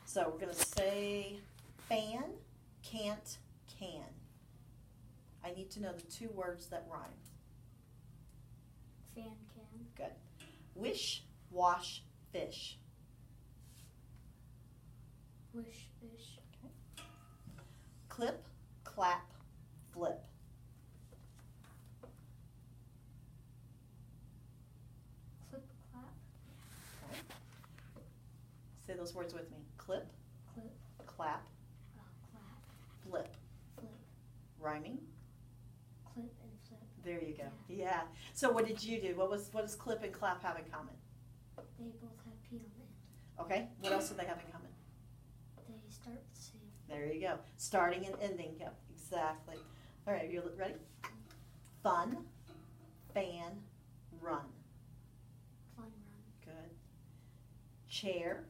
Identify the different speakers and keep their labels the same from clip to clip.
Speaker 1: So we're going to say fan, can't, can. I need to know the two words that rhyme.
Speaker 2: Fan, can.
Speaker 1: Good. Wish, wash, fish.
Speaker 2: Wish, fish.
Speaker 1: Okay. Clip, clap, flip.
Speaker 2: Clip, clap.
Speaker 1: Okay. Say those words with me. Clip,
Speaker 2: Clip,
Speaker 1: clap,
Speaker 2: clap.
Speaker 1: flip.
Speaker 2: Flip.
Speaker 1: Rhyming.
Speaker 2: Clip and flip.
Speaker 1: There you go. Yeah. So what did you do? What does clip and clap have in common?
Speaker 2: They both have P on the end.
Speaker 1: Okay. What else do they have in common?
Speaker 2: They start the same.
Speaker 1: There you go. Starting and ending. Yep, exactly. All right, you ready? Fun, fan, run.
Speaker 2: Fun, run.
Speaker 1: Good. Chair,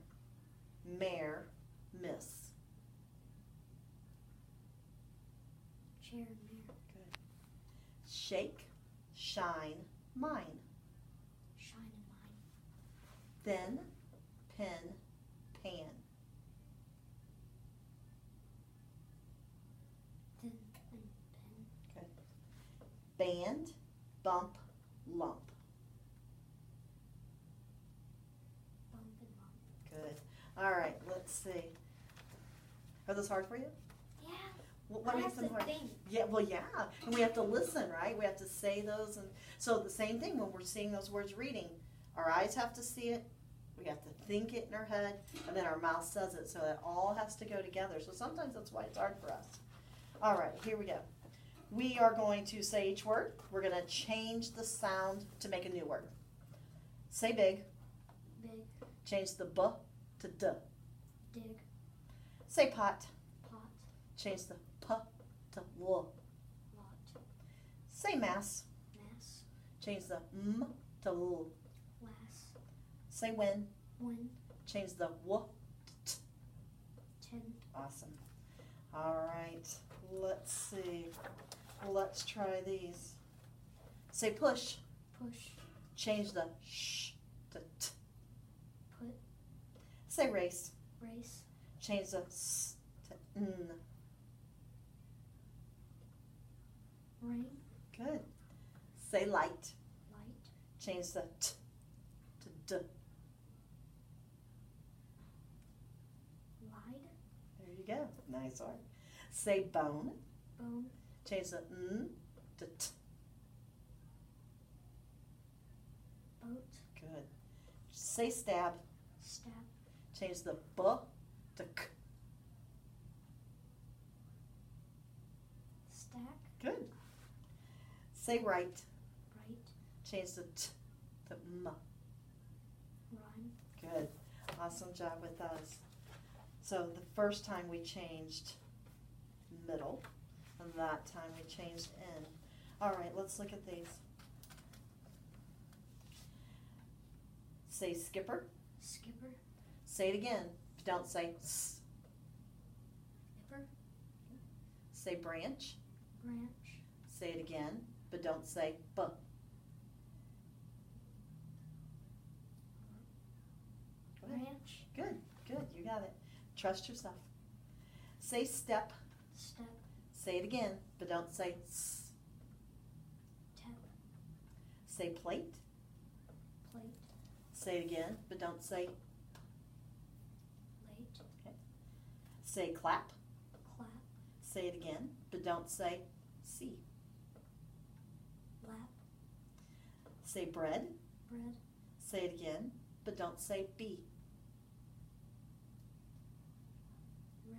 Speaker 1: mare, miss.
Speaker 2: Chair and mirror.
Speaker 1: Good. Shake, shine, mine.
Speaker 2: Shine and mine.
Speaker 1: Thin, pin, pan.
Speaker 2: Thin and pen.
Speaker 1: Good. Band, bump, lump.
Speaker 2: Bump and lump.
Speaker 1: Good. All right, let's see. Are those hard for you?
Speaker 2: Yeah.
Speaker 1: What
Speaker 2: I
Speaker 1: makes
Speaker 2: have
Speaker 1: them
Speaker 2: to
Speaker 1: hard?
Speaker 2: think.
Speaker 1: Yeah, well, yeah, and we have to listen, right? We have to say those, and so the same thing when we're seeing those words reading. Our eyes have to see it, we have to think it in our head, and then our mouth says it, so it all has to go together. So sometimes that's why it's hard for us. All right, here we go. We are going to say each word. We're going to change the sound to make a new word. Say big.
Speaker 2: Big.
Speaker 1: Change the B to D.
Speaker 2: Dig.
Speaker 1: Say pot.
Speaker 2: Pot.
Speaker 1: Change the P to L.
Speaker 2: Lot.
Speaker 1: Say mass.
Speaker 2: Mass.
Speaker 1: Change the M to L.
Speaker 2: Lass.
Speaker 1: Say win.
Speaker 2: Win.
Speaker 1: Change the W to T.
Speaker 2: Tin.
Speaker 1: Awesome. All right. Let's see. Let's try these. Say push.
Speaker 2: Push.
Speaker 1: Change the sh to T.
Speaker 2: Put.
Speaker 1: Say race.
Speaker 2: Race.
Speaker 1: Change the S to N.
Speaker 2: Rain.
Speaker 1: Good. Say light.
Speaker 2: Light.
Speaker 1: Change the T to D.
Speaker 2: Lied.
Speaker 1: There you go. Nice one. Say bone.
Speaker 2: Bone.
Speaker 1: Change the N to T.
Speaker 2: Boat.
Speaker 1: Good. Say stab.
Speaker 2: Stab.
Speaker 1: Change the B to K.
Speaker 2: Stack.
Speaker 1: Good. Say right.
Speaker 2: Right.
Speaker 1: Change the T to M.
Speaker 2: Rhyme.
Speaker 1: Good. Awesome job with those. So the first time we changed middle, and that time we changed in. All right, let's look at these. Say skipper.
Speaker 2: Skipper.
Speaker 1: Say it again. Don't say s.
Speaker 2: Skipper.
Speaker 1: Say branch.
Speaker 2: Branch.
Speaker 1: Say it again, but don't say b. Go ahead.
Speaker 2: Branch.
Speaker 1: Good, good, you got it. Trust yourself. Say step.
Speaker 2: Step.
Speaker 1: Say it again, but don't say s.
Speaker 2: Tap.
Speaker 1: Say plate.
Speaker 2: Plate.
Speaker 1: Say it again, but don't say.
Speaker 2: Late.
Speaker 1: Okay. Say clap.
Speaker 2: Clap.
Speaker 1: Say it again, but don't say C.
Speaker 2: Lap.
Speaker 1: Say bread.
Speaker 2: Bread.
Speaker 1: Say it again, but don't say B.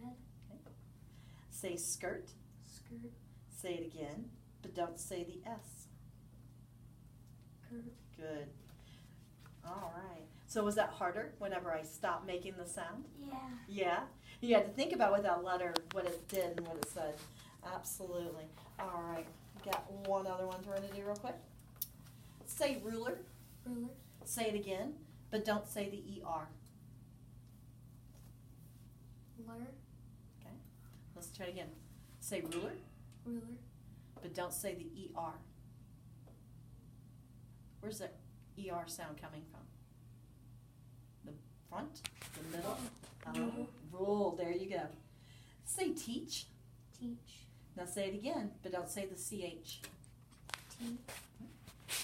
Speaker 2: Red.
Speaker 1: Okay. Say skirt.
Speaker 2: Skirt.
Speaker 1: Say it again, but don't say the S.
Speaker 2: Kurt.
Speaker 1: Good. All right. So was that harder whenever I stopped making the sound?
Speaker 2: Yeah.
Speaker 1: Yeah? You had to think about what that letter, what it did and what it said. Absolutely. All right. Got one other one we're going to do real quick. Say ruler.
Speaker 2: Ruler.
Speaker 1: Say it again, but don't say the ER.
Speaker 2: Lur.
Speaker 1: Okay? Let's try it again. Say ruler,
Speaker 2: Ruler.
Speaker 1: but don't say the ER. Where's the ER sound coming from? The front? The middle?
Speaker 2: Middle.
Speaker 1: go. Say teach.
Speaker 2: Teach.
Speaker 1: Now say it again, but don't say the CH.
Speaker 2: Teach.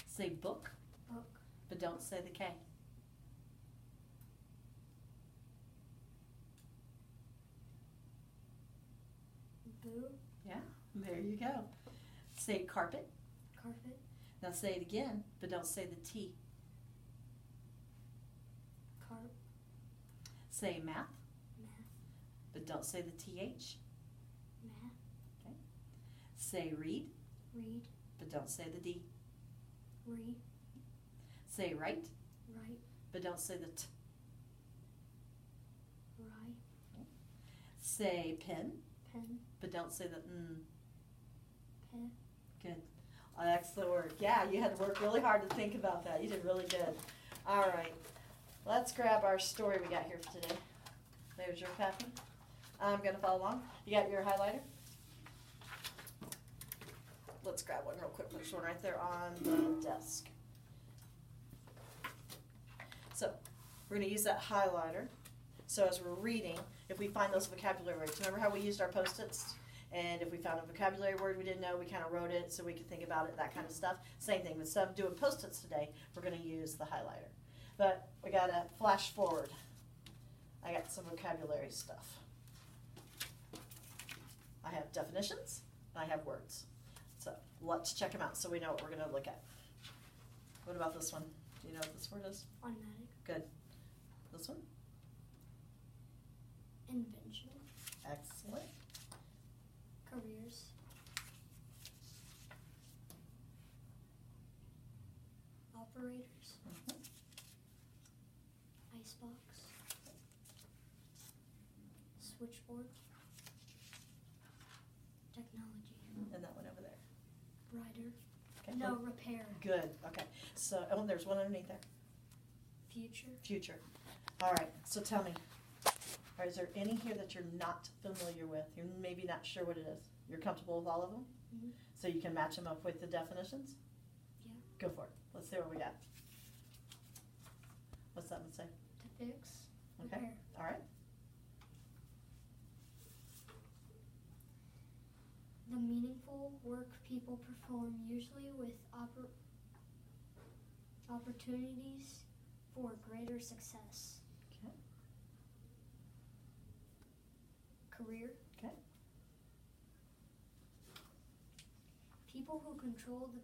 Speaker 1: Say book,
Speaker 2: Book.
Speaker 1: but don't say the K.
Speaker 2: Boo.
Speaker 1: Yeah, there you go. Say carpet.
Speaker 2: Carpet.
Speaker 1: Now say it again, but don't say the T.
Speaker 2: Carp.
Speaker 1: Say math,
Speaker 2: Math.
Speaker 1: but don't say the TH.
Speaker 2: Math.
Speaker 1: Okay. Say read,
Speaker 2: Read.
Speaker 1: but don't say the D.
Speaker 2: Read.
Speaker 1: Say write,
Speaker 2: Write.
Speaker 1: but don't say the T.
Speaker 2: Write.
Speaker 1: Say pen,
Speaker 2: Pen.
Speaker 1: but don't say the
Speaker 2: Pen.
Speaker 1: Good. Oh, excellent work. Yeah, you had to work really hard to think about that. You did really good. All right. Let's grab our story we got here for today. There's your copy. I'm going to follow along. You got your highlighter? Let's grab one real quick. There's one right there on the desk. So we're going to use that highlighter. So as we're reading, if we find those vocabulary words, remember how we used our Post-its? And if we found a vocabulary word we didn't know, we kind of wrote it so we could think about it, that kind of stuff. Same thing, instead of doing Post-its today, we're going to use the highlighter. But we got to flash forward. I got some vocabulary stuff. I have definitions, and I have words. So let's check them out so we know what we're going to look at. What about this one? Do you know what this word is?
Speaker 2: Automatic.
Speaker 1: Good. This one?
Speaker 2: Invention.
Speaker 1: Excellent.
Speaker 2: Careers. Operators.
Speaker 1: Mhm.
Speaker 2: Icebox. Switchboard. Technology.
Speaker 1: And that one over there.
Speaker 2: Rider.
Speaker 1: Okay.
Speaker 2: No, repair.
Speaker 1: Good. Okay. So, oh, there's one underneath there.
Speaker 2: Future.
Speaker 1: Future. All right. So tell me, is there any here that you're not familiar with? You're maybe not sure what it is. You're comfortable with all of them?
Speaker 2: Mhm.
Speaker 1: So you can match them up with the definitions?
Speaker 2: Yeah.
Speaker 1: Go for it. Let's see what we got. What's that one say?
Speaker 2: To fix.
Speaker 1: Okay.
Speaker 2: Repair.
Speaker 1: All right.
Speaker 2: The meaningful work people perform, usually with opportunities for greater success.
Speaker 1: Okay.
Speaker 2: Career.
Speaker 1: Okay.
Speaker 2: People who control the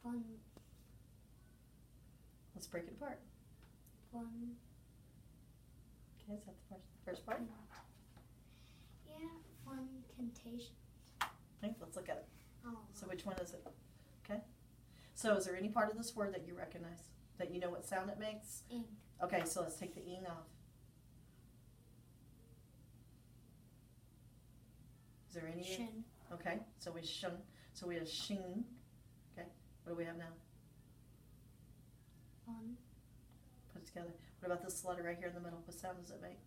Speaker 2: fun.
Speaker 1: Let's break it apart.
Speaker 2: Fun.
Speaker 1: Okay, is that the first part?
Speaker 2: Yeah, fun contagion.
Speaker 1: Okay, let's look at it.
Speaker 2: Oh.
Speaker 1: So which one is it? Okay. So is there any part of this word that you recognize? That you know what sound it makes?
Speaker 2: Ing.
Speaker 1: Okay, so let's take the ing off. Is there any?
Speaker 2: Shin.
Speaker 1: Okay, so we shun. So we have shing. Okay, what do we have now?
Speaker 2: Fun.
Speaker 1: Put it together. What about this letter right here in the middle? What sound does it make?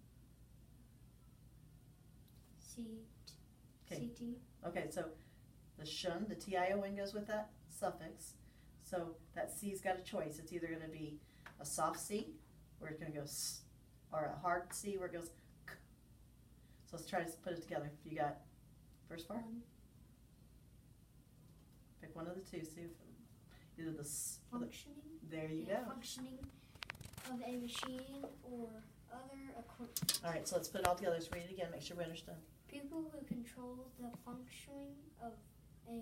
Speaker 2: CT.
Speaker 1: Okay, so the shun, the T-I-O-N goes with that suffix. So that C's got a choice. It's either going to be a soft C, where it's going to go S, or a hard C, where it goes K. So let's try to put it together. You got first part?
Speaker 2: Fun.
Speaker 1: Pick one of the two. See if either the S or the,
Speaker 2: Functioning.
Speaker 1: there you
Speaker 2: Yeah,
Speaker 1: go.
Speaker 2: functioning of a machine or other equipment.
Speaker 1: All right, so let's put it all together. Let's read it again. Make sure we understand.
Speaker 2: People who control the functioning of a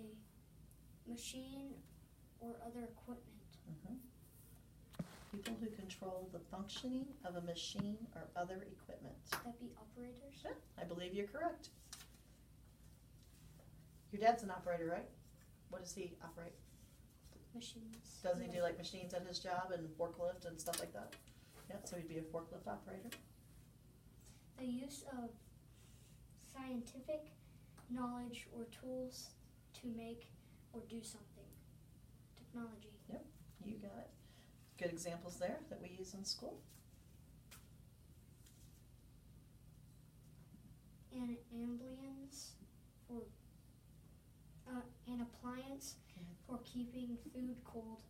Speaker 2: machine or other equipment.
Speaker 1: Mm-hmm. People who control the functioning of a machine or other equipment.
Speaker 2: That be operators?
Speaker 1: Yeah, I believe you're correct. Your dad's an operator, right? What does he operate?
Speaker 2: Machines.
Speaker 1: Doesn't he do like machines at his job and forklift and stuff like that? Yeah, so he'd be a forklift operator.
Speaker 2: The use of scientific knowledge or tools to make or do something. Technology.
Speaker 1: You got it. Good examples there that we use in school.
Speaker 2: An appliance for an appliance for keeping food cold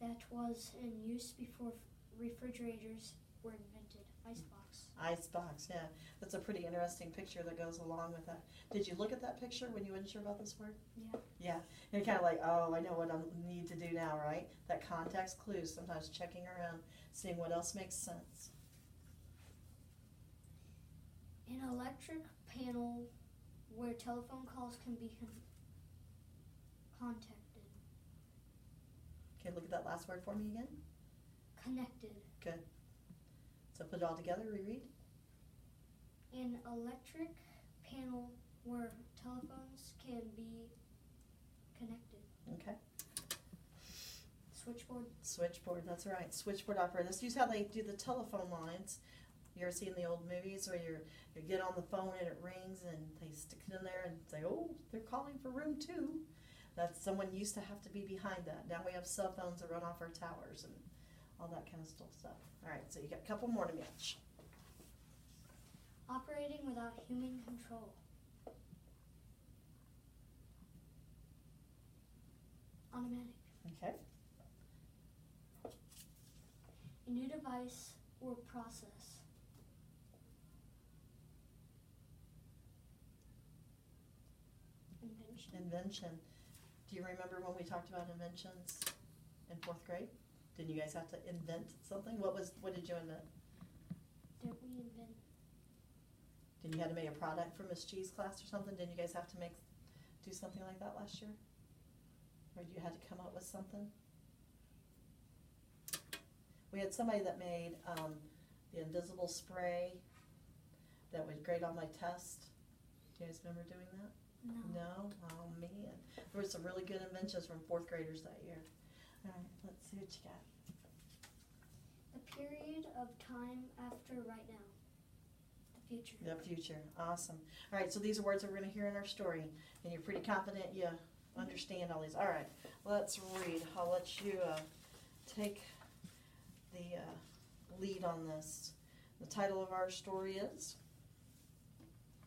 Speaker 2: that was in use before refrigerators were invented. Icebox.
Speaker 1: Icebox, yeah. That's a pretty interesting picture that goes along with that. Did you look at that picture when you weren't sure about this word?
Speaker 2: Yeah.
Speaker 1: Yeah. And you're kind of like, oh, I know what I need to do now, right? That context clues, sometimes checking around, seeing what else makes sense.
Speaker 2: An electric panel where telephone calls can be contacted.
Speaker 1: Okay, look at that last word for me again.
Speaker 2: Connected.
Speaker 1: Good. So put it all together, reread.
Speaker 2: An electric panel where telephones can be connected.
Speaker 1: Okay.
Speaker 2: Switchboard.
Speaker 1: Switchboard, that's right. Switchboard operator. Let's use how they do the telephone lines. You ever seen the old movies where you get on the phone and it rings and they stick it in there and say, oh, they're calling for room 2. That's someone used to have to be behind that. Now we have cell phones that run off our towers and all that kind of stuff. All right, so you got a couple more to match.
Speaker 2: Operating without human control. Automatic.
Speaker 1: Okay.
Speaker 2: A new device or process. Invention.
Speaker 1: Invention. Do you remember when we talked about inventions in 4th grade? Didn't you guys have to invent something? What did you invent?
Speaker 2: Didn't we invent?
Speaker 1: Didn't you have to make a product for Miss G's class or something? Didn't you guys have to do something like that last year? Or you had to come up with something? We had somebody that made the invisible spray that would grade on my test. Do you guys remember doing that?
Speaker 2: No.
Speaker 1: Oh man. There were some really good inventions from 4th graders that year. All right, let's see what you got.
Speaker 2: The period of time after right now. The future.
Speaker 1: The future. Awesome. All right, so these are words that we're going to hear in our story, and you're pretty confident you understand all these. All right, let's read. I'll let you take the lead on this. The title of our story is?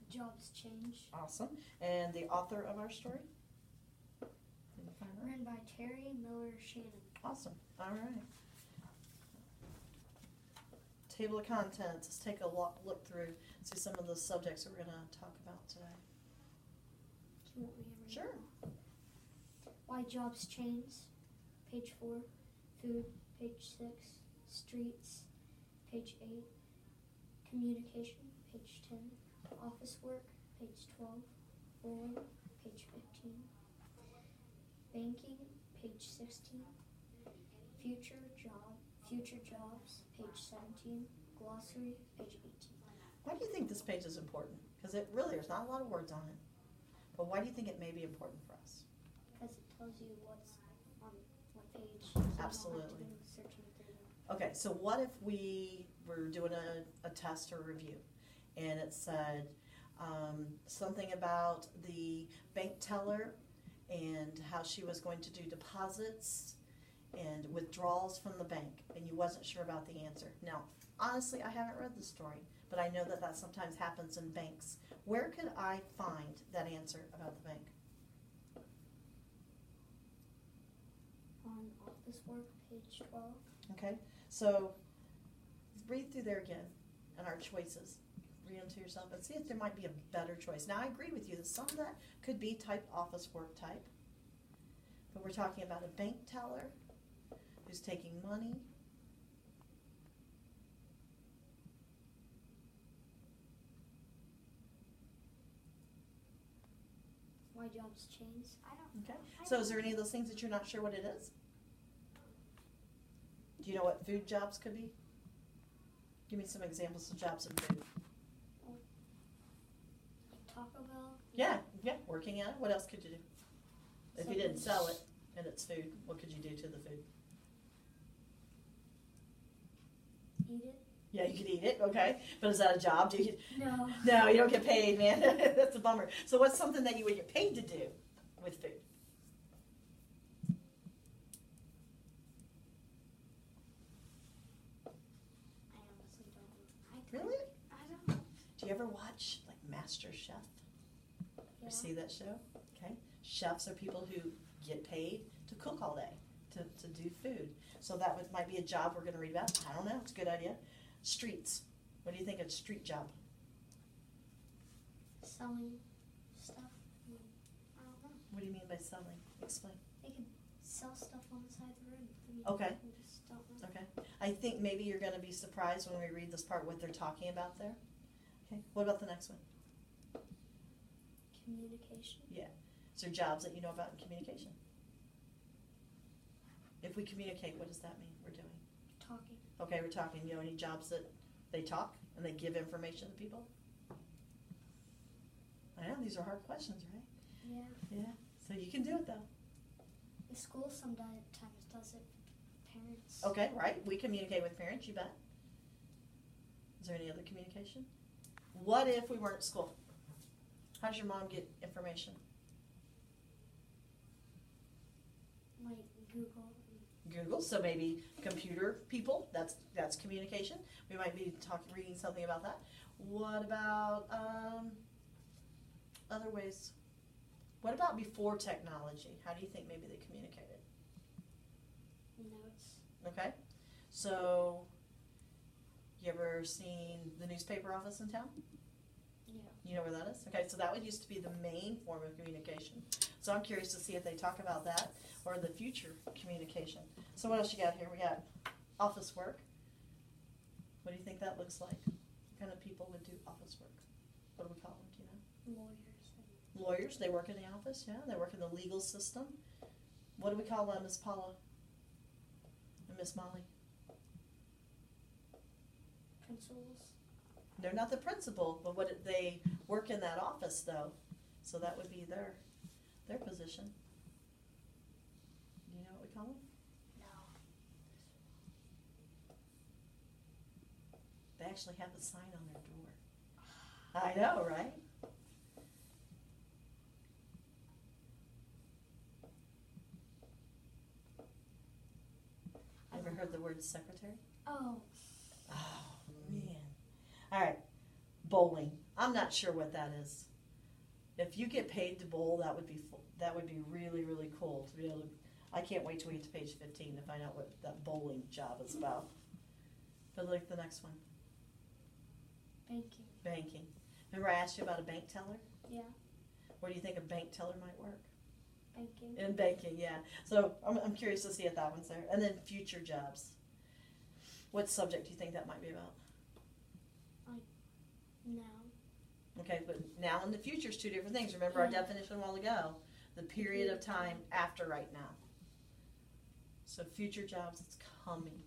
Speaker 2: Jobs change.
Speaker 1: Awesome. And the author of our story? Can you find that?
Speaker 2: Written by Terry Miller Shannon.
Speaker 1: Awesome. All right. Table of contents. Let's take a look through, see some of the subjects that we're going to talk about today.
Speaker 2: Do you want me to read?
Speaker 1: Sure.
Speaker 2: Why jobs change. Page 4. Food. Page 6. Streets. Page 8. Communication. Page 10. Office work. Page 12. Bowling. Page 15. Banking. Page 16. Future jobs. Page 17. Glossary. Page 18.
Speaker 1: Why do you think this page is important? Because it really, there's not a lot of words on it. But why do you think it may be important for us?
Speaker 2: Because it tells you what's on what page. So
Speaker 1: Absolutely.
Speaker 2: You don't have to go searching through them.
Speaker 1: Okay, so what if we were doing a test or review, and it said something about the bank teller and how she was going to do deposits and withdrawals from the bank, and you wasn't sure about the answer. Now, honestly, I haven't read the story, but I know that that sometimes happens in banks. Where could I find that answer about the bank?
Speaker 2: On office work, page 12.
Speaker 1: Okay, so read through there again and our choices. Read them to yourself and see if there might be a better choice. Now, I agree with you that some of that could be type office work type, but we're talking about a bank teller who's taking money.
Speaker 2: Why jobs change? I don't
Speaker 1: Okay,
Speaker 2: know.
Speaker 1: so is there any of those things that you're not sure what it is? Do you know what food jobs could be? Give me some examples of jobs in food.
Speaker 2: Taco Bell?
Speaker 1: Yeah, working at it. What else could you do? If you didn't sell it and it's food, what could you do to the food?
Speaker 2: Eat it?
Speaker 1: Yeah, you could eat it, okay. But is that a job? Do you?
Speaker 2: No.
Speaker 1: No, you don't get paid, man. That's a bummer. So what's something that you would get paid to do with food?
Speaker 2: I honestly don't know.
Speaker 1: Really?
Speaker 2: I don't know.
Speaker 1: Do you ever watch like Master Chef?
Speaker 2: Yeah.
Speaker 1: Or see that show? Okay. Chefs are people who get paid to cook all day, to do food. So that might be a job we're going to read about. I don't know. It's a good idea. Streets. What do you think of street job?
Speaker 2: Selling stuff. I don't know.
Speaker 1: What do you mean by selling? Explain.
Speaker 2: They could sell stuff on the side of the road.
Speaker 1: Okay.
Speaker 2: I just don't know.
Speaker 1: Okay. I think maybe you're going to be surprised when we read this part what they're talking about there. Okay. What about the next one?
Speaker 2: Communication.
Speaker 1: Yeah. Is there jobs that you know about in communication? If we communicate, what does that mean we're doing?
Speaker 2: Talking.
Speaker 1: Okay, we're talking. You know any jobs that they talk and they give information to people? I know, these are hard questions, right?
Speaker 2: Yeah.
Speaker 1: Yeah. So you can do it though.
Speaker 2: The school sometimes does it with parents.
Speaker 1: Okay, right. We communicate with parents, you bet. Is there any other communication? What if we weren't at school? How does your mom get information?
Speaker 2: Like Google.
Speaker 1: Google, so maybe computer people, that's communication. We might be reading something about that. What about other ways? What about before technology? How do you think maybe they communicated?
Speaker 2: Notes.
Speaker 1: Okay, so you ever seen the newspaper office in town?
Speaker 2: Yeah.
Speaker 1: You know where that is? Okay, so that would used to be the main form of communication. So I'm curious to see if they talk about that or the future communication. So what else you got here? We got office work. What do you think that looks like? What kind of people would do office work? What do we call them? Do you know?
Speaker 2: Lawyers.
Speaker 1: Lawyers. They work in the office. Yeah, they work in the legal system. What do we call them, Miss Paula and Miss Molly?
Speaker 2: Principals.
Speaker 1: They're not the principal, but they work in that office though. So that would be their position. Do you know what we call them?
Speaker 2: No.
Speaker 1: They actually have a sign on their door. I know, right? Ever heard the word secretary?
Speaker 2: Oh.
Speaker 1: Oh, man. All right. Bowling. I'm not sure what that is. If you get paid to bowl, that would be really, really cool to be able to. I can't wait till we get to page 15 to find out what that bowling job is about. But look at the next one.
Speaker 2: Banking.
Speaker 1: Banking. Remember I asked you about a bank teller?
Speaker 2: Yeah.
Speaker 1: Where do you think a bank teller might work?
Speaker 2: Banking.
Speaker 1: In banking, yeah. So I'm curious to see if that one's there. And then future jobs. What subject do you think that might be about?
Speaker 2: Now.
Speaker 1: Okay, but now and the future is two different things. Remember our definition a while ago? The period of time after right now. So future jobs, it's coming.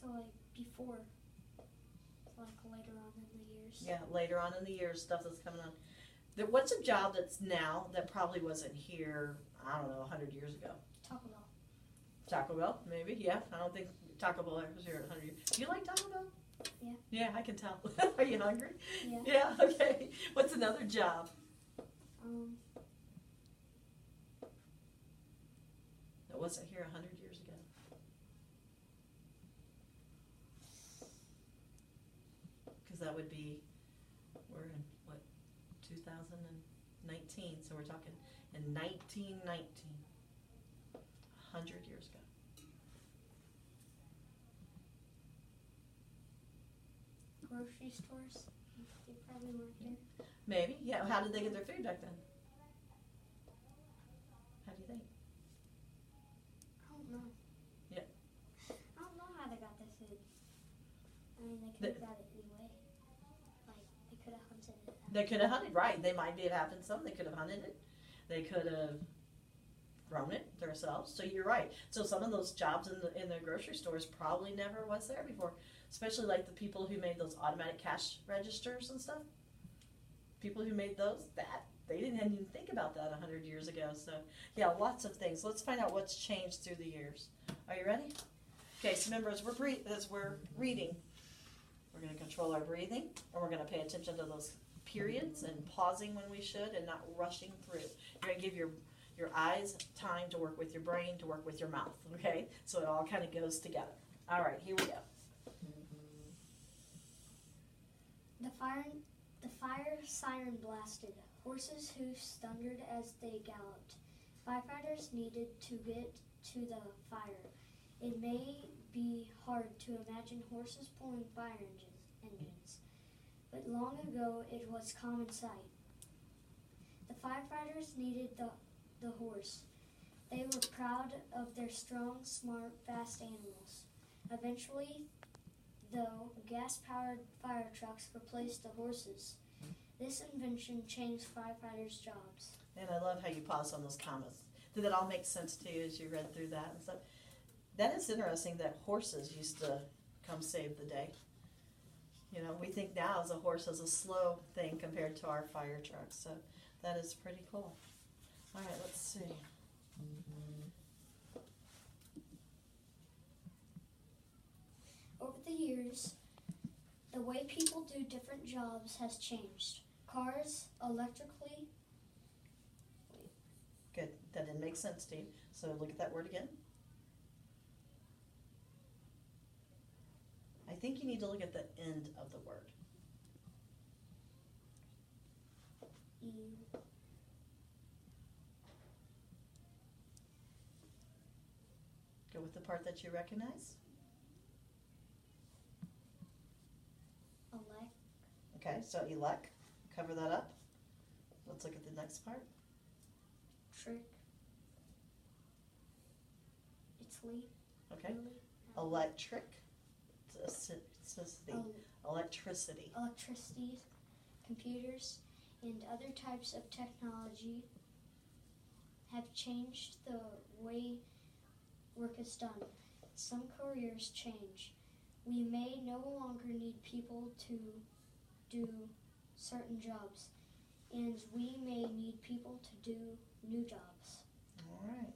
Speaker 2: So like before. So like later on in the years.
Speaker 1: Yeah, later on in the year, stuff that's coming on. What's a job that's now that probably wasn't here, I don't know, 100 years ago?
Speaker 2: Taco Bell.
Speaker 1: Taco Bell, maybe, yeah. I don't think Taco Bell was here 100 years. Do you like Taco Bell?
Speaker 2: Yeah.
Speaker 1: Yeah, I can tell. Are you hungry?
Speaker 2: Yeah.
Speaker 1: Yeah, okay. What's another job? That wasn't here 100 years ago. Because that would be, we're in, what, 2019, so we're talking in 1919, 100 years ago.
Speaker 2: Grocery stores. They probably weren't there.
Speaker 1: Maybe, yeah. How did they get their food back then? How do you think?
Speaker 2: I don't know.
Speaker 1: Yeah.
Speaker 2: I don't know how they got their food. I mean, they could have got it anyway. Like, they could have hunted it.
Speaker 1: They could have hunted, right. They might have happened some. They could have hunted it. They could have grown it themselves. So you're right. So some of those jobs in the grocery stores probably never was there before. Especially like the people who made those automatic cash registers and stuff. People who made those, they didn't even think about that 100 years ago. So yeah, lots of things. Let's find out what's changed through the years. Are you ready? Okay, so remember as we're reading, we're going to control our breathing, and we're going to pay attention to those periods and pausing when we should and not rushing through. You're going to give your eyes time to work with your brain, to work with your mouth, okay? So it all kind of goes together. All right, here we go.
Speaker 2: The fire siren blasted. Horses hoofs thundered as they galloped. Firefighters needed to get to the fire. It may be hard to imagine horses pulling fire engines, but long ago it was common sight. The firefighters needed the horse. They were proud of their strong, smart, fast animals. Eventually, though, gas-powered fire trucks replaced the horses. This invention changed firefighters' jobs.
Speaker 1: And I love how you pause on those commas. Did that all make sense to you as you read through that and stuff? That is interesting that horses used to come save the day. You know, we think now as a horse is a slow thing compared to our fire trucks. So that is pretty cool. All right, let's see.
Speaker 2: Over the years, the way people do different jobs has changed. Cars, electrically.
Speaker 1: Good. That didn't make sense, Steve. So look at that word again. I think you need to look at the end of the word. Go with the part that you recognize.
Speaker 2: Elect.
Speaker 1: Okay, so elect. Cover that up. Let's look at the next part.
Speaker 2: Trick. Italy.
Speaker 1: Okay.
Speaker 2: Italy.
Speaker 1: Electric. Electricity.
Speaker 2: Electricity, computers, and other types of technology have changed the way work is done. Some careers change. We may no longer need people to do certain jobs, and we may need people to do new jobs.
Speaker 1: All right.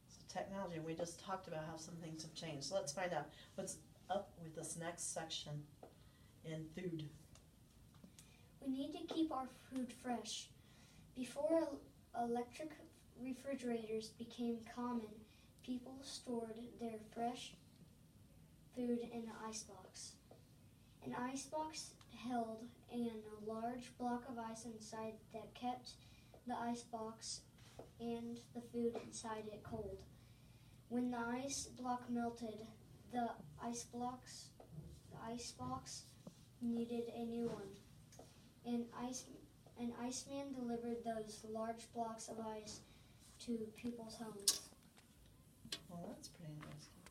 Speaker 1: So technology, we just talked about how some things have changed. So let's find out what's up with this next section in food.
Speaker 2: We need to keep our food fresh. Before electric refrigerators became common, people stored their fresh food in an icebox. An icebox held a large block of ice inside that kept the icebox and the food inside it cold. When the ice block melted, the icebox needed a new one. An iceman delivered those large blocks of ice to people's homes.
Speaker 1: Well, that's pretty interesting.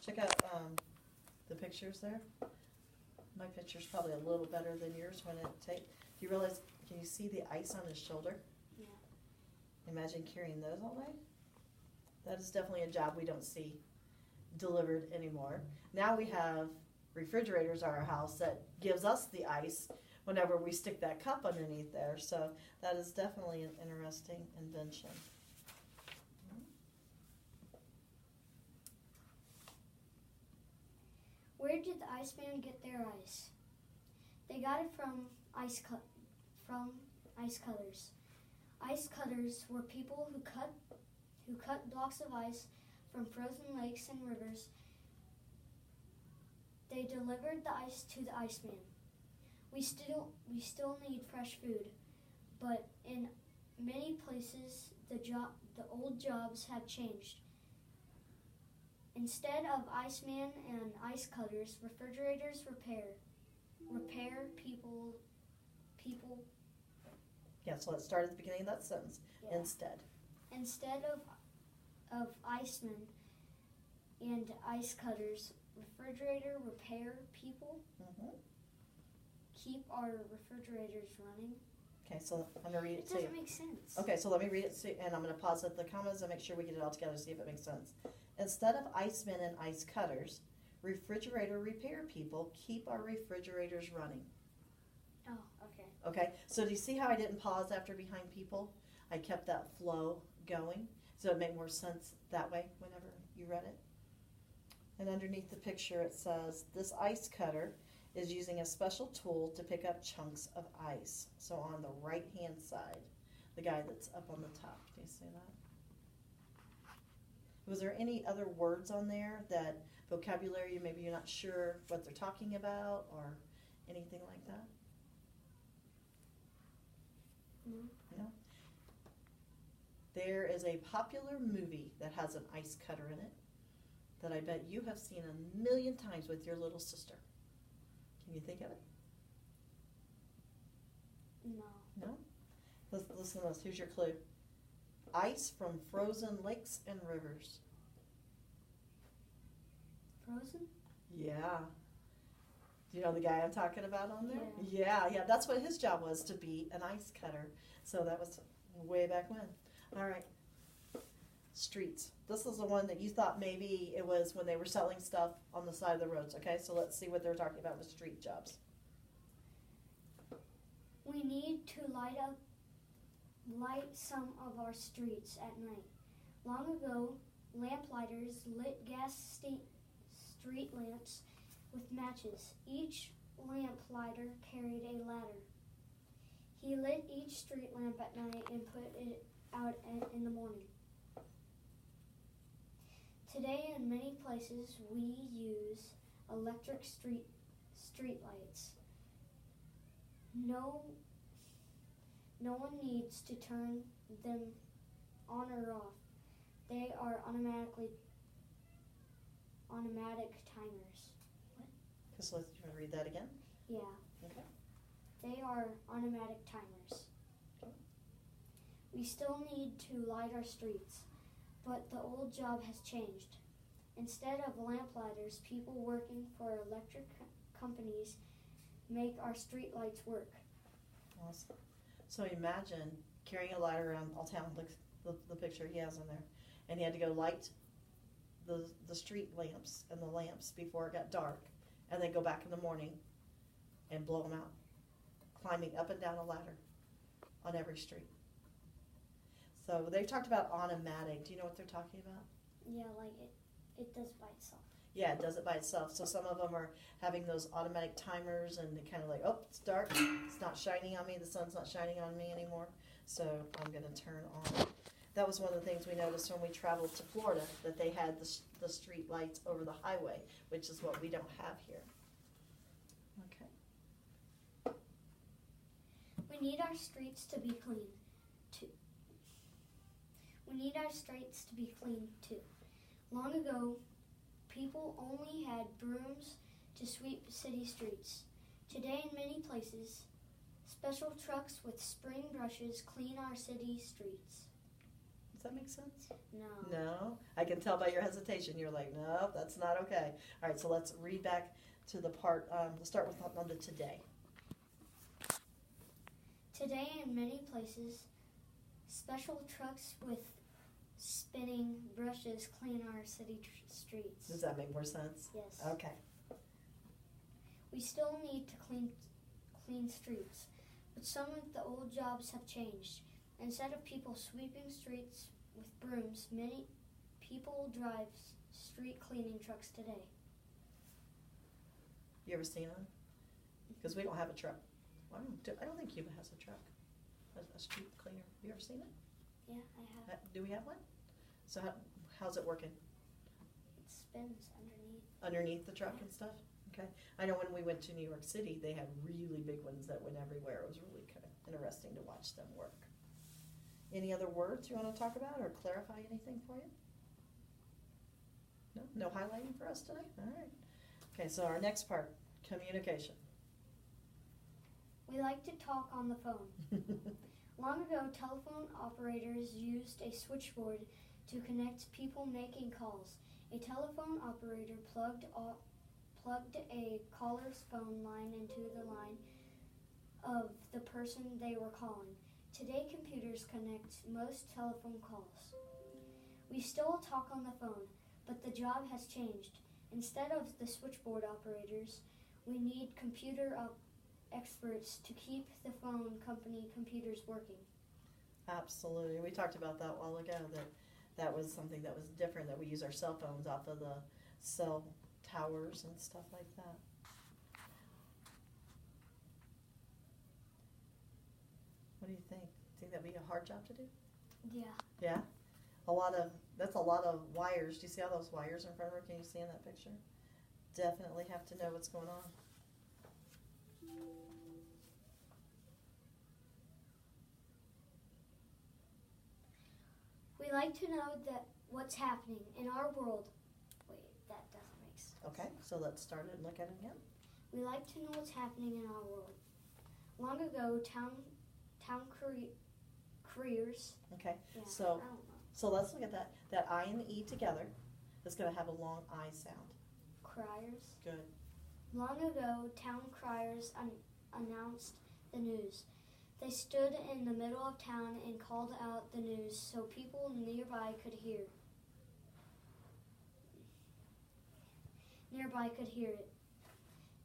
Speaker 1: Check out the pictures there. My picture's probably a little better than yours when it take. Do you realize, can you see the ice on his shoulder?
Speaker 2: Yeah.
Speaker 1: Imagine carrying those all day. That is definitely a job we don't see delivered anymore. Now we have refrigerators at our house that gives us the ice whenever we stick that cup underneath there. So that is definitely an interesting invention.
Speaker 2: Where did the Iceman get their ice? They got it from ice cutters. Ice cutters were people who cut blocks of ice from frozen lakes and rivers. They delivered the ice to the Iceman. We still need fresh food, but in many places the old jobs have changed. Instead of iceman and ice cutters, refrigerators repair people.
Speaker 1: Yeah, so let's start at the beginning of that sentence.
Speaker 2: Yeah.
Speaker 1: Instead
Speaker 2: of icemen and ice cutters, refrigerator repair people.
Speaker 1: Mm-hmm.
Speaker 2: Keep our refrigerators running.
Speaker 1: Okay, so I'm going to read it to you.
Speaker 2: It doesn't make sense.
Speaker 1: Okay, so let me read it to you, and I'm going to pause at the commas and make sure we get it all together to see if it makes sense. Instead of icemen and ice cutters, refrigerator repair people keep our refrigerators running.
Speaker 2: Oh, okay.
Speaker 1: Okay, so do you see how I didn't pause after behind people? I kept that flow going, so it made more sense that way whenever you read it. And underneath the picture it says, this ice cutter is using a special tool to pick up chunks of ice. So on the right hand side, the guy that's up on the top, do you see that? Was there any other words on there, that vocabulary maybe you're not sure what they're talking about or anything like that? No? There is a popular movie that has an ice cutter in it. that I bet you have seen 1,000,000 times with your little sister? Can you think of it?
Speaker 2: No.
Speaker 1: No? Listen to this. Here's your clue. Ice from frozen lakes and rivers.
Speaker 2: Frozen?
Speaker 1: Yeah. Do you know the guy I'm talking about on there?
Speaker 2: Yeah.
Speaker 1: Yeah, that's what his job was, to be an ice cutter. So that was way back when. All right. Streets. This is the one that you thought maybe it was when they were selling stuff on the side of the roads. Okay, so let's see what they're talking about with street jobs.
Speaker 2: We need to light some of our streets at night. Long ago, lamplighters lit street lamps with matches. Each lamplighter carried a ladder. He lit each street lamp at night and put it out in the morning. Today, in many places, we use electric street lights. No one needs to turn them on or off. They are automatic timers. What?
Speaker 1: So let's read that again.
Speaker 2: Yeah.
Speaker 1: Okay.
Speaker 2: They are automatic timers.
Speaker 1: Okay.
Speaker 2: We still need to light our streets, but the old job has changed. Instead of lamplighters, people working for electric companies make our street lights work.
Speaker 1: Awesome. So imagine carrying a lighter around all town, like the picture he has in there, and he had to go light the street lamps and the lamps before it got dark, and then go back in the morning and blow them out, climbing up and down a ladder on every street. So they talked about automatic. Do you know what they're talking about?
Speaker 2: Yeah, like it does by itself.
Speaker 1: Yeah, it does it by itself. So some of them are having those automatic timers, and they kind of like, oh, it's dark. It's not shining on me. The sun's not shining on me anymore. So I'm going to turn on. That was one of the things we noticed when we traveled to Florida, that they had the street lights over the highway, which is what we don't have here. Okay.
Speaker 2: We need our streets to be clean, too. Long ago, people only had brooms to sweep city streets. Today, in many places, special trucks with spring brushes clean our city streets.
Speaker 1: Does that make sense?
Speaker 2: No.
Speaker 1: No? I can tell by your hesitation. You're like, no, that's not okay. All right, so let's read back to the part, let's start with on the today.
Speaker 2: Today, in many places, special trucks with spinning brushes clean our city streets.
Speaker 1: Does that make more sense?
Speaker 2: Yes.
Speaker 1: Okay.
Speaker 2: We still need to clean streets, but some of the old jobs have changed. Instead of people sweeping streets with brooms, many people drive street cleaning trucks today.
Speaker 1: You ever seen one? Because we don't have a truck. Well, I don't think Cuba has a truck, a street cleaner. You ever seen it?
Speaker 2: Yeah, I have.
Speaker 1: Do we have one? So how's it working?
Speaker 2: It spins
Speaker 1: Underneath the truck and stuff? Okay. I know when we went to New York City, they had really big ones that went everywhere. It was really kind of interesting to watch them work. Any other words you want to talk about or clarify anything for you? No? No highlighting for us today? All right. Okay, so our next part, communication.
Speaker 2: We like to talk on the phone. Long ago, telephone operators used a switchboard to connect people making calls. A telephone operator plugged a caller's phone line into the line of the person they were calling. Today, computers connect most telephone calls. We still talk on the phone, but the job has changed. Instead of the switchboard operators, we need computer experts to keep the phone company computers working. Absolutely.
Speaker 1: We talked about that a while ago, that was something that was different, that we use our cell phones off of the cell towers and stuff like that. What do you think? Think that'd be a hard job to do?
Speaker 2: Yeah.
Speaker 1: Yeah? That's a lot of wires. Do you see all those wires in front of her? Can you see in that picture? Definitely have to know what's going on.
Speaker 2: We like to know that what's happening in our world. Wait.
Speaker 1: Okay, so let's start it and look at it again.
Speaker 2: We like to know what's happening in our world. Long ago, town criers.
Speaker 1: Okay,
Speaker 2: Yeah,
Speaker 1: so
Speaker 2: I don't know.
Speaker 1: so let's look at that. That I and the E together is going to have a long I sound.
Speaker 2: Criers.
Speaker 1: Good.
Speaker 2: Long ago, town criers announced the news. They stood in the middle of town and called out the news so people nearby could hear. It.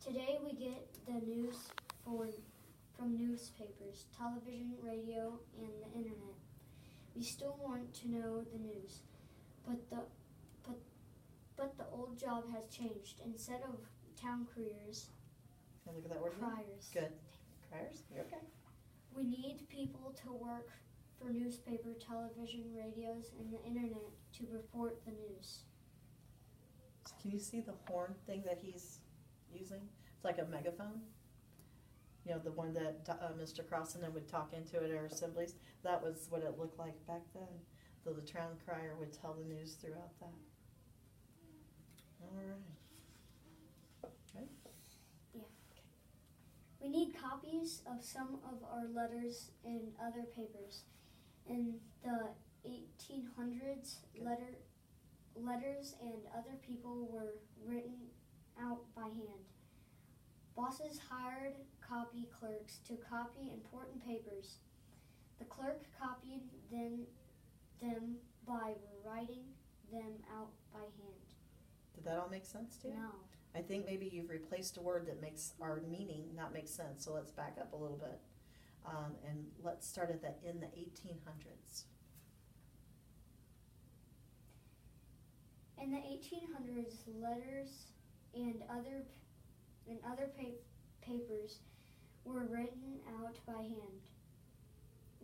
Speaker 2: Today we get the news from newspapers, television, radio, and the internet. We still want to know the news, but the old job has changed. Instead of town criers,
Speaker 1: Look at that word.
Speaker 2: criers.
Speaker 1: Good. Criers? You're okay.
Speaker 2: We need people to work for newspaper, television, radios, and the internet to report the news.
Speaker 1: So can you see the horn thing that he's using? It's like a megaphone. You know, the one that Mr. Crossan would talk into at our assemblies. That was what it looked like back then. So the town crier would tell the news throughout that. All right. Right?
Speaker 2: Yeah. We need copies of some of our letters and other papers. In the 1800s, letters and other people were written out by hand. Bosses hired copy clerks to copy important papers. The clerk copied them by writing them out by hand.
Speaker 1: Did that all make sense to you?
Speaker 2: No.
Speaker 1: I think maybe you've replaced a word that makes our meaning not make sense. So let's back up a little bit. And let's start at that in the 1800s.
Speaker 2: In the 1800s, letters and other papers were written out by hand.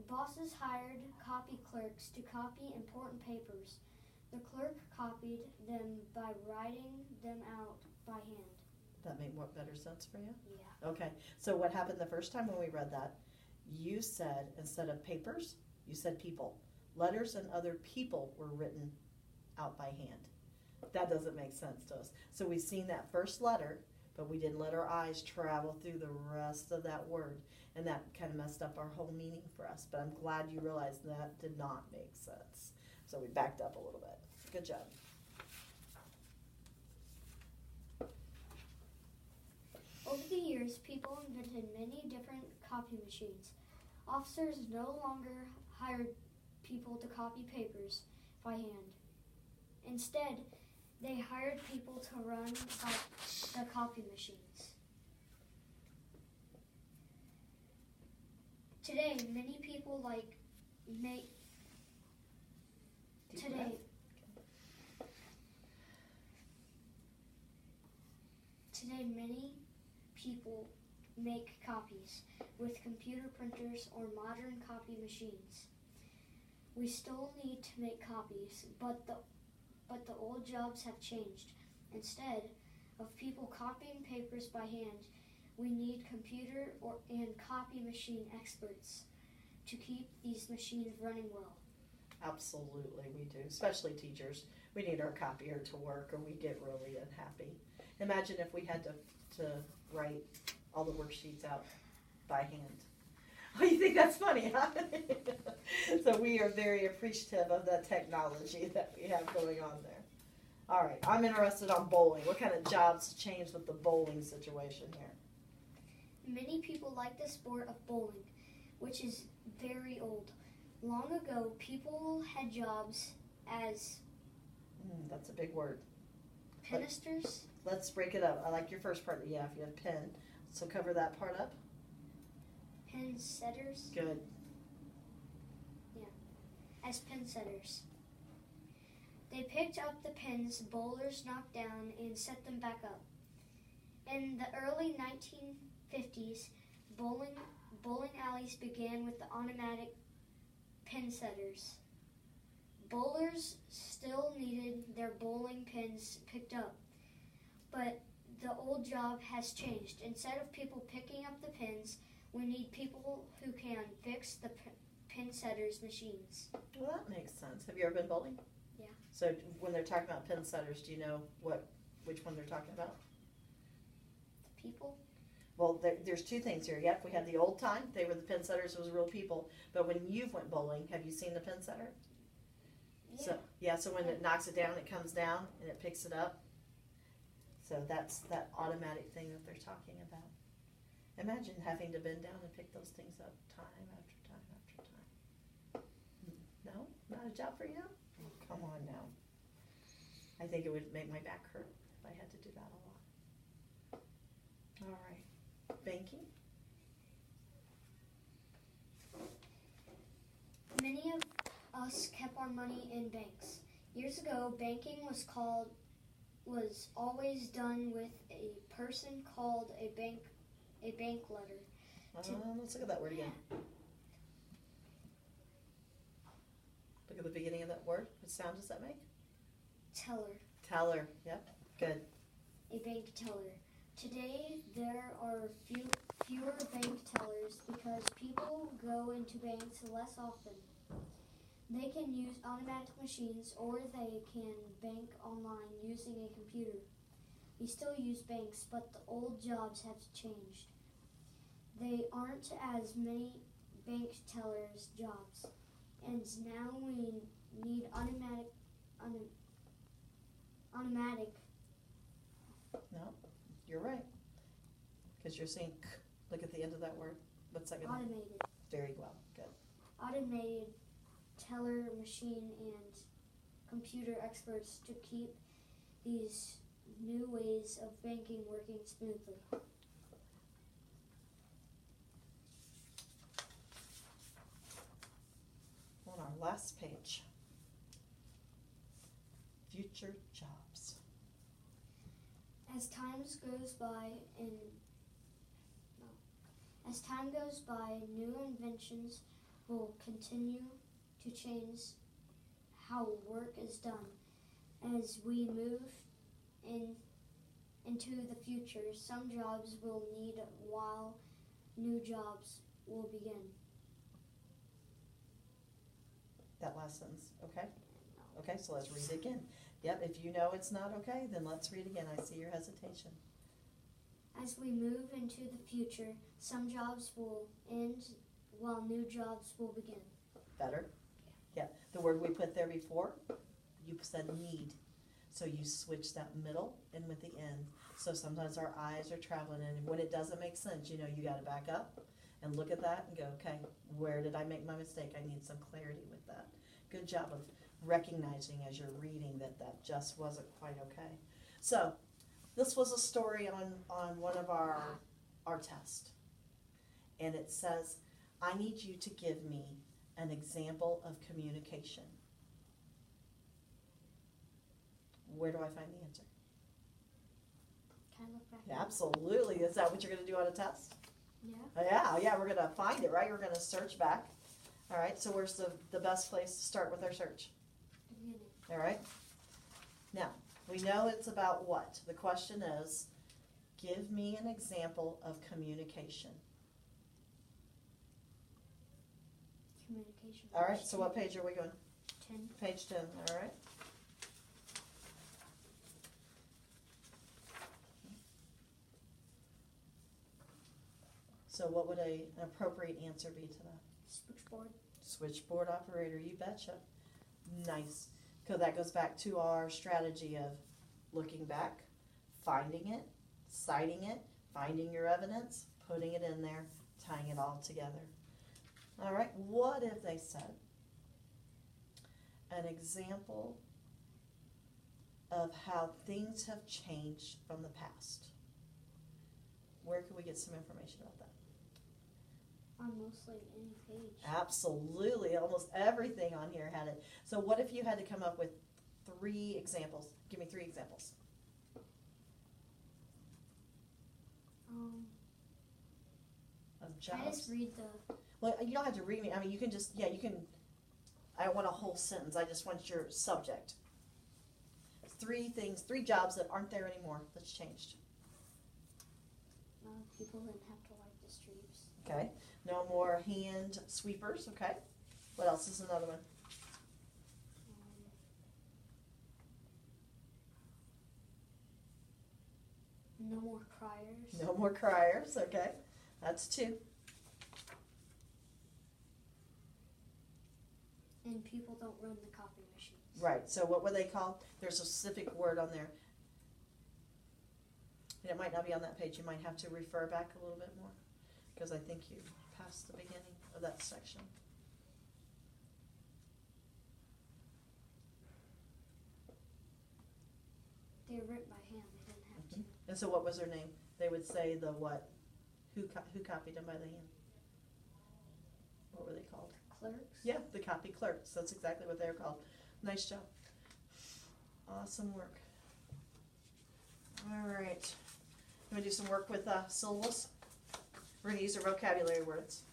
Speaker 2: Bosses hired copy clerks to copy important papers. The clerk copied them by writing them out by hand.
Speaker 1: That made more better sense for you?
Speaker 2: Yeah.
Speaker 1: Okay, so what happened the first time when we read that? You said, instead of papers, you said people. Letters and other people were written out by hand. That doesn't make sense to us. So we've seen that first letter, but we didn't let our eyes travel through the rest of that word. And that kind of messed up our whole meaning for us. But I'm glad you realized that did not make sense. So we backed up a little bit. Good job.
Speaker 2: Over the years, people invented many different copy machines. Officers no longer hired people to copy papers by hand. Instead, they hired people to run the copy machines. Today, many people many people make copies with computer printers or modern copy machines. We still need to make copies, but the old jobs have changed. Instead of people copying papers by hand, we need computer and copy machine experts to keep these machines running well.
Speaker 1: Absolutely, we do, especially teachers. We need our copier to work or we get really unhappy. Imagine if we had to write all the worksheets out by hand. Oh, you think that's funny, huh? So we are very appreciative of the technology that we have going on there. All right, I'm interested on bowling. What kind of jobs changed with the bowling situation here?
Speaker 2: Many people like the sport of bowling, which is very old. Long ago, people had jobs as...
Speaker 1: that's a big word.
Speaker 2: Pinisters?
Speaker 1: Let's break it up. I like your first part. Yeah, if you have pin. So cover that part up.
Speaker 2: Pin setters?
Speaker 1: Good.
Speaker 2: Yeah, as pin setters. They picked up the pins bowlers knocked down and set them back up. In the early 1950s, bowling alleys began with the automatic pin setters. Bowlers still needed their bowling pins picked up, but the old job has changed. Instead of people picking up the pins, we need people who can fix the pin setters machines.
Speaker 1: Well, that makes sense. Have you ever been bowling?
Speaker 2: Yeah.
Speaker 1: So when they're talking about pin setters, do you know what which one they're talking about?
Speaker 2: The people.
Speaker 1: Well, there's two things here. Yep, we had the old time. They were the pin setters. It was real people. But when you've went bowling, have you seen the pin setter?
Speaker 2: Yeah.
Speaker 1: So when it knocks it down, it comes down and it picks it up. So that's that automatic thing that they're talking about. Imagine having to bend down and pick those things up time after time after time. No? Not a job for you? Oh, come on now. I think it would make my back hurt if I had to do that a lot. All right. Banking?
Speaker 2: Many of us kept our money in banks. Years ago, banking was always done with a person called a bank letter.
Speaker 1: Let's look at that word again. Look at the beginning of that word. What sound does that make?
Speaker 2: Teller.
Speaker 1: Teller. Yep. Good.
Speaker 2: A bank teller. Today, there are fewer bank tellers because people go into banks less often. They can use automatic machines or they can bank online using a computer. We still use banks, but the old jobs have changed. There aren't as many bank tellers jobs, and now we need automatic.
Speaker 1: No, you're right. Because you're saying k. Look at the end of that word. What's that going to be?
Speaker 2: Automated.
Speaker 1: Very well. Good.
Speaker 2: Automated teller machine and computer experts to keep these new ways of banking working smoothly.
Speaker 1: On our last page, future jobs.
Speaker 2: As time goes by, new inventions will continue to change how work is done. As we move into the future, some jobs will need while new jobs will begin.
Speaker 1: That last sentence, okay? Okay, so let's read it again. Yep, if you know it's not okay, then let's read again. I see your hesitation.
Speaker 2: As we move into the future, some jobs will end while new jobs will begin.
Speaker 1: Better? Yeah. The word we put there before, you said need. So you switch that middle in with the end. So sometimes our eyes are traveling, and when it doesn't make sense, you know, you got to back up and look at that and go, okay, where did I make my mistake? I need some clarity with that. Good job of recognizing as you're reading that that just wasn't quite okay. So this was a story on one of our tests. And it says, I need you to give me an example of communication. Where do I find the answer?
Speaker 2: Can I look back?
Speaker 1: Yeah, absolutely. Is that what you're going to do on a test?
Speaker 2: Yeah.
Speaker 1: Yeah, we're going to find it, right? We're going to search back. All right, so where's the best place to start with our search?
Speaker 2: Beginning.
Speaker 1: All right. Now, we know it's about what? The question is, give me an example of communication.
Speaker 2: Communication.
Speaker 1: All right, so what page are we going?
Speaker 2: 10.
Speaker 1: Page 10, all right. So what would an appropriate answer be to that?
Speaker 2: Switchboard.
Speaker 1: Switchboard operator, you betcha. Nice. So that goes back to our strategy of looking back, finding it, citing it, finding your evidence, putting it in there, tying it all together. All right, what if they said an example of how things have changed from the past? Where can we get some information about that?
Speaker 2: On mostly any page.
Speaker 1: Absolutely, almost everything on here had it. So what if you had to come up with 3 examples? Give me 3 examples. Of jobs.
Speaker 2: I just read the.
Speaker 1: Well, you don't have to read me. I mean, you can just, you can. I don't want a whole sentence. I just want your subject. 3 things, 3 jobs that aren't there anymore. That's changed.
Speaker 2: People didn't have to wipe the streets.
Speaker 1: Okay. No more hand sweepers. Okay. What else is another one?
Speaker 2: No more criers.
Speaker 1: No more criers, okay. That's 2.
Speaker 2: And people don't run the copy machines.
Speaker 1: Right, so what were they called? There's a specific word on there. And it might not be on that page. You might have to refer back a little bit more, because I think you passed the beginning of that section.
Speaker 2: They were written by hand. They didn't have to.
Speaker 1: And so what was their name? They would say the what? Who copied them by the hand? What were they called?
Speaker 2: Clerks?
Speaker 1: Yeah, the copy clerks. That's exactly what they're called. Nice job. Awesome work. All right. I'm going to do some work with syllables. We're going to use our vocabulary words.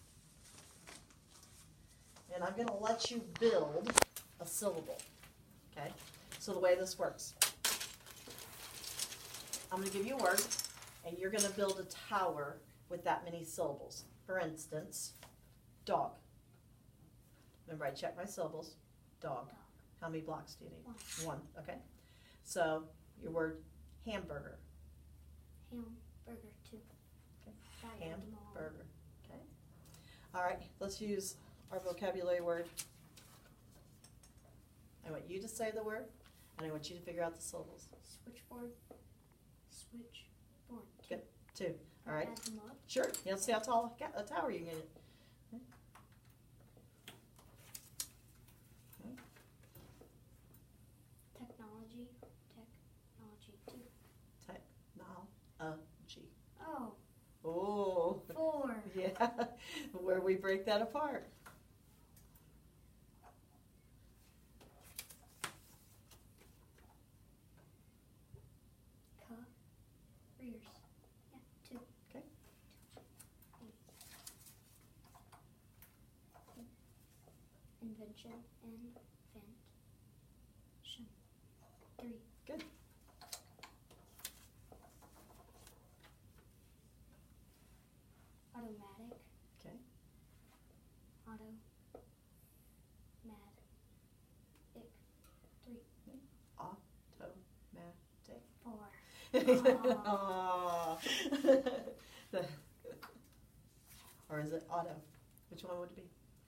Speaker 1: And I'm going to let you build a syllable. Okay? So the way this works, I'm going to give you a word, and you're going to build a tower with that many syllables. For instance, dog. Remember, I checked my syllables. Dog. How many blocks do you need? 1. Okay. So your word hamburger.
Speaker 2: Hamburger 2.
Speaker 1: Okay. Hamburger. Okay. All right. Let's use our vocabulary word. I want you to say the word, and I want you to figure out the syllables.
Speaker 2: Switchboard. Switchboard. 2.
Speaker 1: Good. 2. All right.
Speaker 2: Add them up.
Speaker 1: Sure. You see how tall a tower you can get.
Speaker 2: Technology. 2.
Speaker 1: Technology.
Speaker 2: Oh.
Speaker 1: Oh.
Speaker 2: 4.
Speaker 1: Yeah. Where we break that apart.
Speaker 2: Careers. Yeah, 2.
Speaker 1: Okay.
Speaker 2: Invention. 3.
Speaker 1: Good.
Speaker 2: Automatic.
Speaker 1: Okay.
Speaker 2: Automatic. 3.
Speaker 1: Automatic.
Speaker 2: 4.
Speaker 1: Aw. Or is it auto? Which one would it be?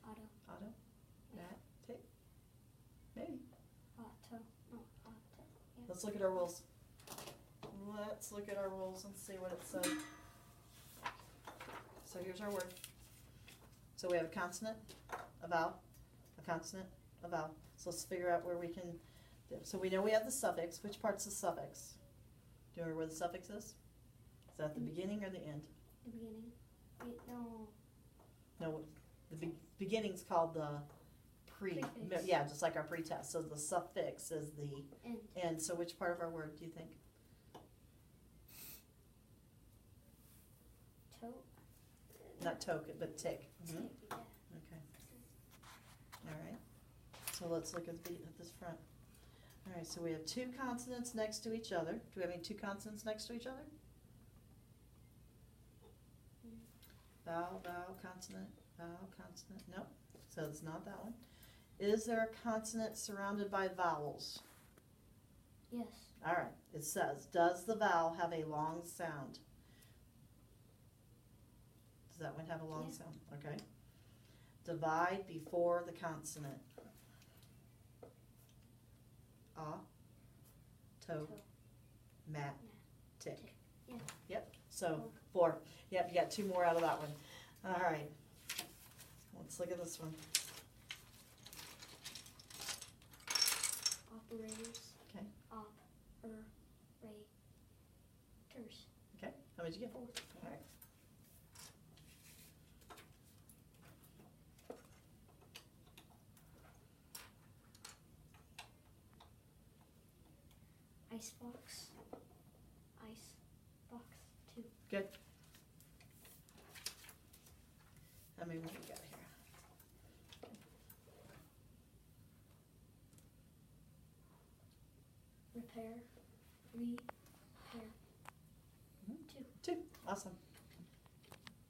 Speaker 2: Auto.
Speaker 1: Auto?
Speaker 2: Yeah.
Speaker 1: Matic? Maybe.
Speaker 2: Auto. No, auto. Yeah.
Speaker 1: Let's look at our rules. Let's look at our rules and see what it says. So here's our word. So we have a consonant, a vowel, a consonant, a vowel. So let's figure out where we can do. So we know we have the suffix. Which part's the suffix? Do you remember where the suffix is? Is that at the beginning or the end?
Speaker 2: The beginning. Wait, no.
Speaker 1: No, the beginning's called the
Speaker 2: Prefix.
Speaker 1: Yeah, just like our pretest. So the suffix is the
Speaker 2: End.
Speaker 1: end. So which part of our word do you think?
Speaker 2: Tote.
Speaker 1: Not token, but tick.
Speaker 2: Tick, yeah.
Speaker 1: Okay. All right. So let's look at this front. All right, so we have 2 consonants next to each other. Do we have any 2 consonants next to each other? Vowel, vowel, consonant, vowel, consonant. Nope. So it's not that one. Is there a consonant surrounded by vowels?
Speaker 2: Yes.
Speaker 1: All right. It says, does the vowel have a long sound? Does that one have a long sound? Okay. Divide before the consonant. To, mat, tick.
Speaker 2: Yeah.
Speaker 1: Yep. So 4. Yep. You got 2 more out of that one. All right. Let's look at this one.
Speaker 2: Operators.
Speaker 1: Okay.
Speaker 2: Operators.
Speaker 1: Okay. How many did you get?
Speaker 2: 4.
Speaker 1: All right.
Speaker 2: Icebox. Icebox 2.
Speaker 1: Good. How many more we got here?
Speaker 2: Repair. Repair. 2.
Speaker 1: 2. Awesome.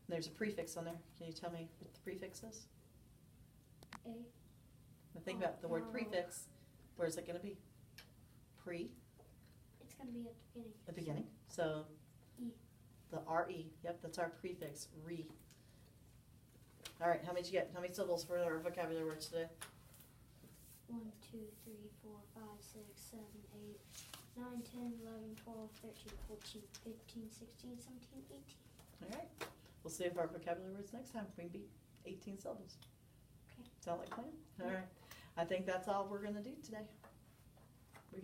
Speaker 1: There's a prefix on there. Can you tell me what the prefix is?
Speaker 2: A.
Speaker 1: Now think about the word prefix. Where is it going to be? Pre?
Speaker 2: It's going to be at the beginning.
Speaker 1: The beginning. So
Speaker 2: E.
Speaker 1: The R-E, yep, that's our prefix, re. All right, how many did you get? How many syllables for our vocabulary words today?
Speaker 2: 1, 2, 3, 4, 5, 6, 7, 8, 9, 10, 11, 12, 13, 14, 15, 16, 17, 18.
Speaker 1: All right, we'll see if our vocabulary words next time we can beat 18 syllables.
Speaker 2: Okay.
Speaker 1: Sound like a plan? All right, I think that's all we're gonna do today.